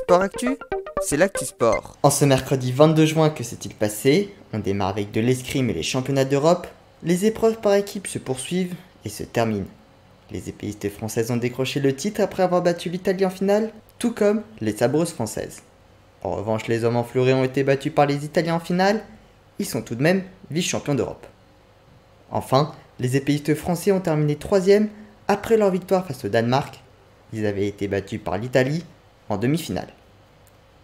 Sport Actu, c'est l'actu sport. En ce mercredi 22 juin, que s'est-il passé? On démarre avec de l'escrime et les championnats d'Europe. Les épreuves par équipe se poursuivent et se terminent. Les épéistes françaises ont décroché le titre après avoir battu l'Italie en finale, tout comme les sabreuses françaises. En revanche, les hommes en fleuret ont été battus par les Italiens en finale. Ils sont tout de même vice-champions d'Europe. Enfin, les épéistes français ont terminé 3e après leur victoire face au Danemark. Ils avaient été battus par l'Italie en demi-finale.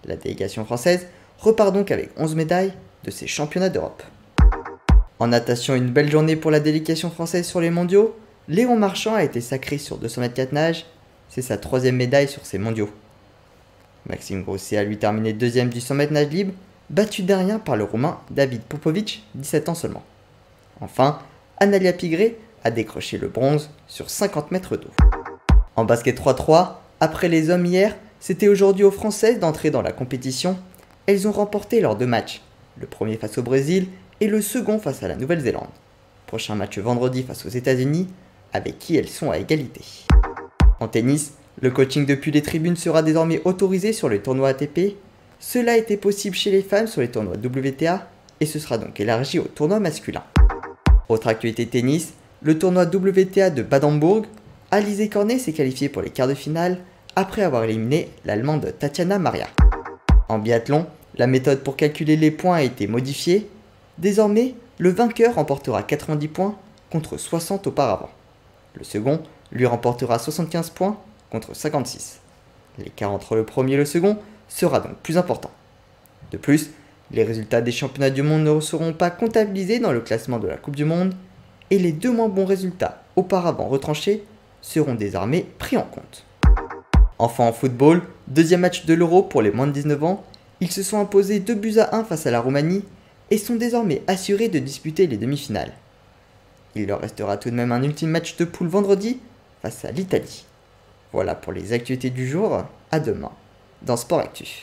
La délégation française repart donc avec 11 médailles de ces championnats d'Europe. En natation, une belle journée pour la délégation française sur les mondiaux. Léon Marchand a été sacré sur 200 mètres 4 nages. C'est sa 3e médaille sur ces mondiaux. Maxime Grousset a lui terminé 2e du 100 mètres nage libre, battu derrière par le Roumain David Popovic, 17 ans seulement. Enfin, Analia Pigré a décroché le bronze sur 50 mètres d'eau. En basket 3-3, après les hommes hier, c'était aujourd'hui aux Françaises d'entrer dans la compétition. Elles ont remporté leurs 2 matchs, le premier face au Brésil et le second face à la Nouvelle-Zélande. Prochain match vendredi face aux États-Unis, avec qui elles sont à égalité. En tennis, le coaching depuis les tribunes sera désormais autorisé sur les tournois ATP. Cela était possible chez les femmes sur les tournois WTA et ce sera donc élargi aux tournois masculins. Autre actualité tennis, le tournoi WTA de Bad-Hombourg, Alizé Cornet s'est qualifiée pour les quarts de finale après avoir éliminé l'Allemande Tatiana Maria. En biathlon, la méthode pour calculer les points a été modifiée. Désormais, le vainqueur remportera 90 points contre 60 auparavant. Le second lui remportera 75 points contre 56. L'écart entre le premier et le second sera donc plus important. De plus, les résultats des championnats du monde ne seront pas comptabilisés dans le classement de la Coupe du Monde et les 2 moins bons résultats auparavant retranchés seront désormais pris en compte. Enfin en football, 2e match de l'Euro pour les moins de 19 ans, ils se sont imposés 2-1 face à la Roumanie et sont désormais assurés de disputer les demi-finales. Il leur restera tout de même un ultime match de poule vendredi face à l'Italie. Voilà pour les actualités du jour, à demain dans Sport Actu.